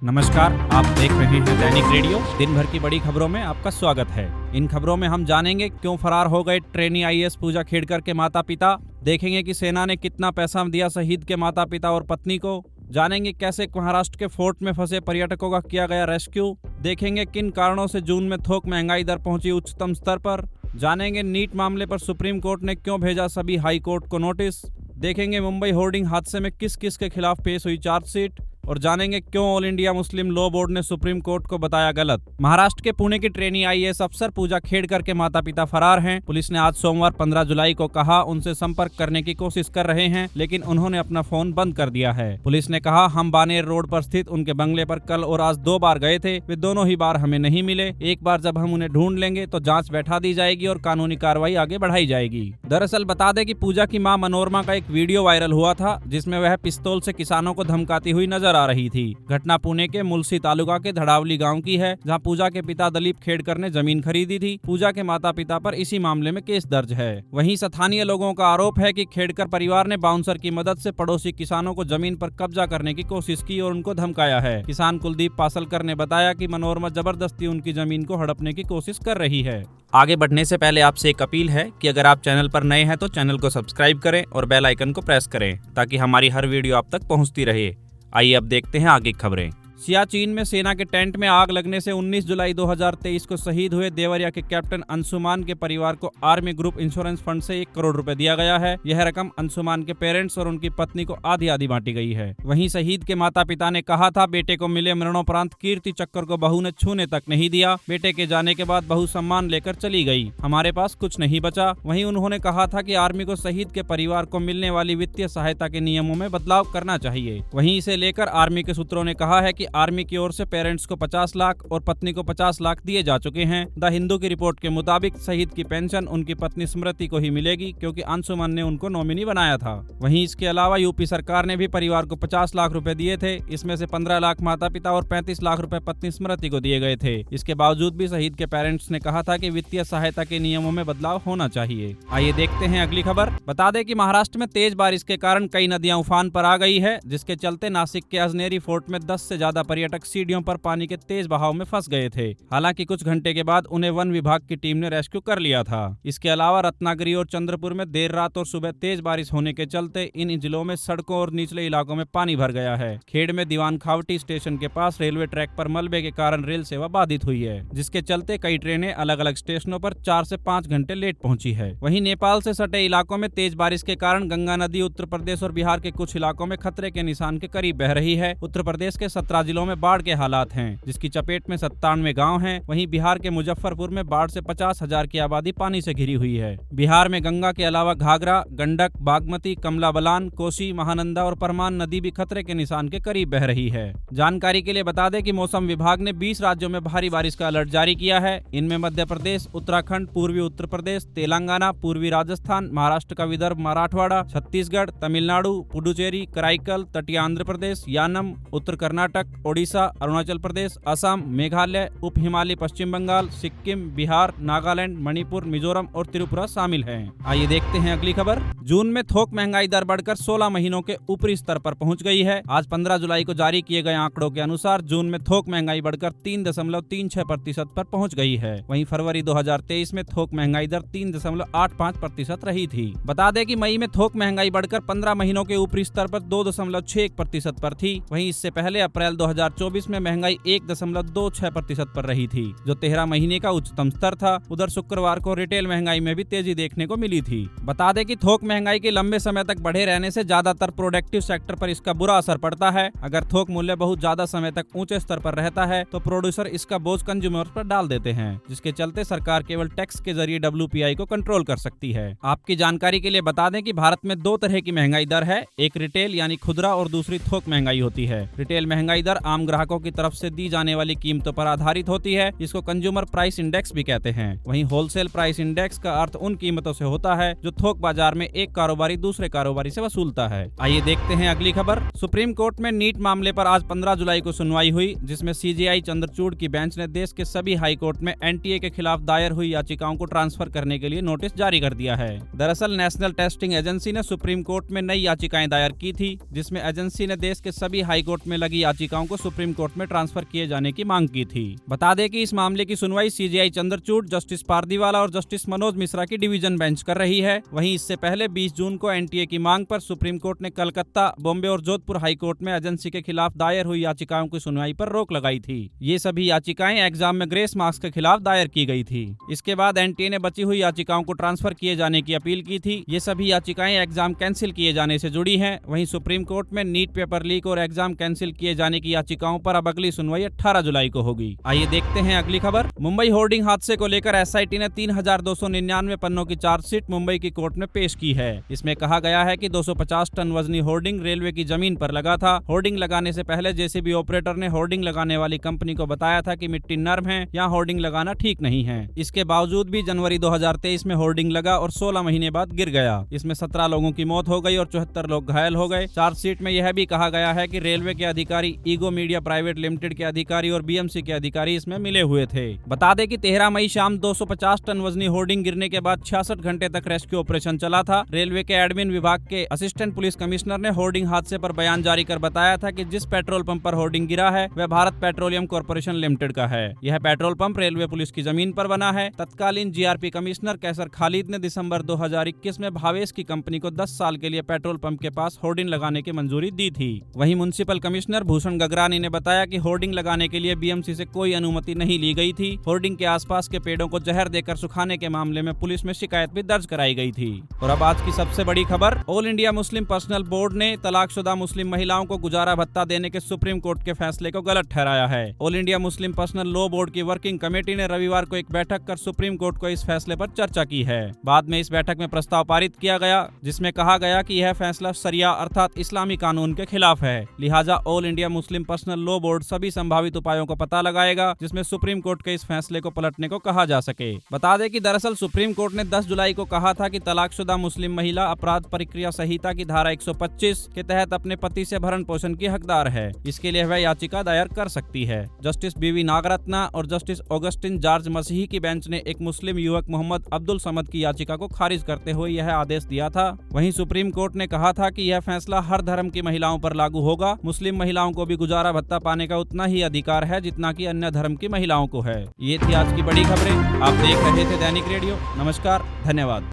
नमस्कार, आप देख रहे हैं दैनिक रेडियो। दिन भर की बड़ी खबरों में आपका स्वागत है। इन खबरों में हम जानेंगे क्यों फरार हो गए ट्रेनी आईएएस पूजा खेड़कर के माता पिता, देखेंगे कि सेना ने कितना पैसा दिया शहीद के माता पिता और पत्नी को, जानेंगे कैसे महाराष्ट्र के फोर्ट में फंसे पर्यटकों का किया गया रेस्क्यू, देखेंगे किन कारणों से जून में थोक महंगाई दर पहुंची उच्चतम स्तर पर, जानेंगे नीट मामले पर सुप्रीम कोर्ट ने क्यों भेजा सभी हाई कोर्ट को नोटिस, देखेंगे मुंबई होर्डिंग हादसे में किस किस के खिलाफ पेश हुई चार्जशीट और जानेंगे क्यों all India Muslim law board ने सुप्रीम कोर्ट को बताया गलत। महाराष्ट्र के पुणे की ट्रेनी आईएएस अफसर पूजा खेड़कर के माता पिता फरार हैं। पुलिस ने आज सोमवार 15 जुलाई को कहा उनसे संपर्क करने की कोशिश कर रहे हैं, लेकिन उन्होंने अपना फोन बंद कर दिया है। पुलिस ने कहा, हम बानेर रोड पर स्थित उनके बंगले पर कल और आज 2 बार गए थे, वे दोनों ही बार हमें नहीं मिले। एक बार जब हम उन्हें ढूंढ लेंगे तो जाँच बैठा दी जाएगी और कानूनी कार्रवाई आगे बढ़ाई जाएगी। दरअसल बता दें कि पूजा की मां मनोरमा का एक वीडियो वायरल हुआ था, जिसमें वह पिस्तौल से किसानों को धमकाती हुई नजर आ रही थी। घटना पुणे के मुलसी तालुका के धड़ावली गांव की है, जहां पूजा के पिता दलीप खेड़कर ने जमीन खरीदी थी। पूजा के माता पिता पर इसी मामले में केस दर्ज है। वहीं स्थानीय लोगों का आरोप है कि खेड़कर परिवार ने बाउंसर की मदद से पड़ोसी किसानों को जमीन पर कब्जा करने की कोशिश की और उनको धमकाया है। किसान कुलदीप पासलकर ने बताया कि मनोरमा जबरदस्ती उनकी जमीन को हड़पने की कोशिश कर रही है। आगे बढ़ने से पहले आपसे एक अपील है कि अगर आप चैनल पर नए हैं तो चैनल को सब्सक्राइब करें और बेल आइकन को प्रेस करें, ताकि हमारी हर वीडियो आप तक पहुंचती रहे। आइए अब देखते हैं आगे की खबरें। सियाचिन में सेना के टेंट में आग लगने से 19 जुलाई 2023 को शहीद हुए देवरिया के कैप्टन अंशुमान के परिवार को आर्मी ग्रुप इंश्योरेंस फंड से 1 करोड़ रुपए दिया गया है। यह रकम अंशुमान के पेरेंट्स और उनकी पत्नी को आधी आधी बांटी गई है। वहीं शहीद के माता पिता ने कहा था, बेटे को मिले मरणोपरांत कीर्ति चक्र को बहू ने छूने तक नहीं दिया। बेटे के जाने के बाद बहू सम्मान लेकर चली गई, हमारे पास कुछ नहीं बचा। वहीं उन्होंने कहा था कि आर्मी को शहीद के परिवार को मिलने वाली वित्तीय सहायता के नियमों में बदलाव करना चाहिए। वहीं इसे लेकर आर्मी के सूत्रों ने कहा है कि आर्मी की ओर से पेरेंट्स को 50 लाख और पत्नी को 50 लाख दिए जा चुके हैं। द हिंदू की रिपोर्ट के मुताबिक शहीद की पेंशन उनकी पत्नी स्मृति को ही मिलेगी, क्योंकि अंशुमन ने उनको नॉमिनी बनाया था। वहीं इसके अलावा यूपी सरकार ने भी परिवार को 50 लाख रुपए दिए थे। इसमें से 15 लाख माता पिता और 35 लाख रुपए पत्नी स्मृति को दिए गए थे। इसके बावजूद भी शहीद के पेरेंट्स ने कहा था कि वित्तीय सहायता के नियमों में बदलाव होना चाहिए। आइए देखते हैं अगली खबर। बता दें कि महाराष्ट्र में तेज बारिश के कारण कई नदियां उफान पर आ गई है, जिसके चलते नासिक के अजनेरी फोर्ट में 10 से ज्यादा पर्यटक सीढ़ियों पर पानी के तेज बहाव में फंस गए थे। हालांकि कुछ घंटे के बाद उन्हें वन विभाग की टीम ने रेस्क्यू कर लिया था। इसके अलावा रत्नागिरी और चंद्रपुर में देर रात और सुबह तेज बारिश होने के चलते इन जिलों में सड़कों और निचले इलाकों में पानी भर गया है। खेड़ में दीवान खावटी स्टेशन के पास रेलवे ट्रैक पर मलबे के कारण रेल सेवा बाधित हुई है, जिसके चलते कई ट्रेनें अलग अलग स्टेशनों पर 4 से 5 घंटे लेट पहुंची है। वहीं नेपाल से सटे इलाकों में तेज बारिश के कारण गंगा नदी उत्तर प्रदेश और बिहार के कुछ इलाकों में खतरे के निशान के करीब बह रही है। उत्तर प्रदेश के 17 जिलों में बाढ़ के हालात हैं, जिसकी चपेट में 97 गांव हैं। वहीं बिहार के मुजफ्फरपुर में बाढ़ से 50,000 की आबादी पानी से घिरी हुई है। बिहार में गंगा के अलावा घाघरा, गंडक, बागमती, कमला बलान, कोसी, महानंदा और परमान नदी भी खतरे के निशान के करीब बह रही है। जानकारी के लिए बता दें कि मौसम विभाग ने 20 राज्यों में भारी बारिश का अलर्ट जारी किया है। इनमें मध्य प्रदेश, उत्तराखंड, पूर्वी उत्तर प्रदेश, तेलंगाना, पूर्वी राजस्थान, महाराष्ट्र का विदर्भ, मराठवाड़ा, छत्तीसगढ़, तमिलनाडु, पुडुचेरी, कराईकल, तटीय आंध्र प्रदेश, यानम, उत्तर कर्नाटक, ओडिशा, अरुणाचल प्रदेश, असम, मेघालय, उप हिमालय पश्चिम बंगाल, सिक्किम, बिहार, नागालैंड, मणिपुर, मिजोरम और त्रिपुरा शामिल हैं। आइए देखते हैं अगली खबर। जून में थोक महंगाई दर बढ़कर 16 महीनों के ऊपरी स्तर पर पहुंच गई है। आज 15 जुलाई को जारी किए गए आंकड़ों के अनुसार जून में थोक महंगाई बढ़कर 3.36% पर पहुंच गई है। वहीं फरवरी 2023 में थोक महंगाई दर 3.85% रही थी। बता दें कि मई में थोक महंगाई बढ़कर 15 महीनों के ऊपरी स्तर पर 2.61% पर थी। वहीं इससे पहले अप्रैल 2024 में महंगाई 1.26% पर रही थी, जो 13 महीने का उच्चतम स्तर था। उधर शुक्रवार को रिटेल महंगाई में भी तेजी देखने को मिली थी। बता दें कि थोक महंगाई के लंबे समय तक बढ़े रहने से ज्यादातर प्रोडक्टिव सेक्टर पर इसका बुरा असर पड़ता है। अगर थोक मूल्य बहुत ज्यादा समय तक ऊंचे स्तर पर रहता है तो प्रोड्यूसर इसका बोझ कंज्यूमर पर डाल देते हैं, जिसके चलते सरकार केवल टैक्स के जरिए WPI को कंट्रोल कर सकती है। आपकी जानकारी के लिए बता दें कि भारत में 2 तरह की महंगाई दर है, एक रिटेल यानी खुदरा और दूसरी थोक महंगाई होती है। रिटेल महंगाई दर आम ग्राहकों की तरफ से दी जाने वाली कीमतों पर आधारित होती है, जिसको कंज्यूमर प्राइस इंडेक्स भी कहते हैं। वहीं होलसेल प्राइस इंडेक्स का अर्थ उन कीमतों से होता है जो थोक बाजार में एक कारोबारी दूसरे कारोबारी से वसूलता है। आइए देखते हैं अगली खबर। सुप्रीम कोर्ट में नीट मामले पर आज 15 जुलाई को सुनवाई हुई, जिसमें CJI चंद्रचूड़ की बेंच ने देश के सभी हाई कोर्ट में NTA के खिलाफ दायर हुई याचिकाओं को ट्रांसफर करने के लिए नोटिस जारी कर दिया है। दरअसल नेशनल टेस्टिंग एजेंसी ने सुप्रीम कोर्ट में नई याचिकाएं दायर की थी, जिसमें एजेंसी ने देश के सभी हाई कोर्ट में लगी याचिकाओं याचिकाओं को सुप्रीम कोर्ट में ट्रांसफर किए जाने की मांग की थी। बता दें कि इस मामले की सुनवाई सीजेआई चंद्रचूड़, जस्टिस पारदीवाला और जस्टिस मनोज मिश्रा की डिवीजन बेंच कर रही है। वहीं इससे पहले 20 जून को एनटीए की मांग पर सुप्रीम कोर्ट ने कलकत्ता, बॉम्बे और जोधपुर हाई कोर्ट में एजेंसी के खिलाफ दायर हुई याचिकाओं की सुनवाई पर रोक लगाई थी। ये सभी याचिकाएं एग्जाम में ग्रेस मार्क्स के खिलाफ दायर की गई थी। इसके बाद एनटीए ने बची हुई याचिकाओं को ट्रांसफर किए जाने की अपील की थी। ये सभी याचिकाएं एग्जाम कैंसिल किए जाने से जुड़ी हैं। वहीं सुप्रीम कोर्ट में नीट पेपर लीक और एग्जाम कैंसिल किए जाने की याचिकाओं पर अब अगली सुनवाई 18 जुलाई को होगी। आइए देखते हैं अगली खबर। मुंबई होर्डिंग हादसे को लेकर एसआईटी ने 3299 पन्नों की चार्जशीट मुंबई की कोर्ट में पेश की है। इसमें कहा गया है कि 250 टन वजनी होर्डिंग रेलवे की जमीन पर लगा था। होर्डिंग लगाने से पहले जेसीबी ऑपरेटर ने होर्डिंग लगाने वाली कंपनी को बताया था कि मिट्टी नर्म है, यहाँ होर्डिंग लगाना ठीक नहीं है। इसके बावजूद भी जनवरी 2023 में होर्डिंग लगा और 16 महीने बाद गिर गया। इसमें 17 लोगों की मौत हो गई और 74 लोग घायल हो गए। चार्जशीट में यह भी कहा गया है कि रेलवे के अधिकारी, ईगो मीडिया प्राइवेट लिमिटेड के अधिकारी और बीएमसी के अधिकारी इसमें मिले हुए थे। बता दें कि 13 मई शाम 250 टन वजनी होर्डिंग गिरने के बाद 66 घंटे तक रेस्क्यू ऑपरेशन चला था। रेलवे के एडमिन विभाग के असिस्टेंट पुलिस कमिश्नर ने होर्डिंग हादसे पर बयान जारी कर बताया था कि जिस पेट्रोल पंप पर होर्डिंग गिरा है वह भारत पेट्रोलियम कॉर्पोरेशन लिमिटेड का है। यह पेट्रोल पंप रेलवे पुलिस की जमीन पर बना है। तत्कालीन जीआरपी कमिश्नर कैसर खालिद ने दिसंबर 2021 में भावेश की कंपनी को 10 साल के लिए पेट्रोल पंप के पास होर्डिंग लगाने की मंजूरी दी थी। वहीं म्युनिसिपल कमिश्नर भूषण गगरानी ने बताया कि होर्डिंग लगाने के लिए बीएमसी से कोई अनुमति नहीं ली गई थी। होर्डिंग के आसपास के पेड़ों को जहर देकर सुखाने के मामले में पुलिस में शिकायत भी दर्ज कराई गई थी। और अब आज की सबसे बड़ी खबर, all India Muslim personal board ने तलाकशुदा मुस्लिम महिलाओं को गुजारा भत्ता देने के सुप्रीम कोर्ट के फैसले को गलत ठहराया है। All India Muslim personal law board की वर्किंग कमेटी ने रविवार को एक बैठक कर सुप्रीम कोर्ट को इस फैसले पर चर्चा की है। बाद में इस बैठक में प्रस्ताव पारित किया गया जिसमें कहा गया कि यह फैसला शरिया अर्थात इस्लामी कानून के खिलाफ है। लिहाजा all India Muslim personal law board सभी संभावित उपायों को पता लगाएगा जिसमें सुप्रीम कोर्ट के इस फैसले को पलटने को कहा जा सके। बता दें कि दरअसल सुप्रीम कोर्ट ने 10 जुलाई को कहा था कि तलाकशुदा मुस्लिम महिला अपराध प्रक्रिया संहिता की धारा 125 के तहत अपने पति से भरण पोषण की हकदार है। इसके लिए वह याचिका दायर कर सकती है। जस्टिस बीवी नागरत्ना और जस्टिस ऑगस्टिन जॉर्ज मसीही की बेंच ने एक मुस्लिम युवक मोहम्मद अब्दुल समद की याचिका को खारिज करते हुए यह आदेश दिया था। वहीं सुप्रीम कोर्ट ने कहा था कि यह फैसला हर धर्म की महिलाओं पर लागू होगा। मुस्लिम महिलाओं को भी गुजारा भत्ता पाने का उतना ही अधिकार है जितना कि अन्य धर्म की महिलाओं को है। ये थी आज की बड़ी खबरें। आप देख रहे थे दैनिक रेडियो। नमस्कार, धन्यवाद।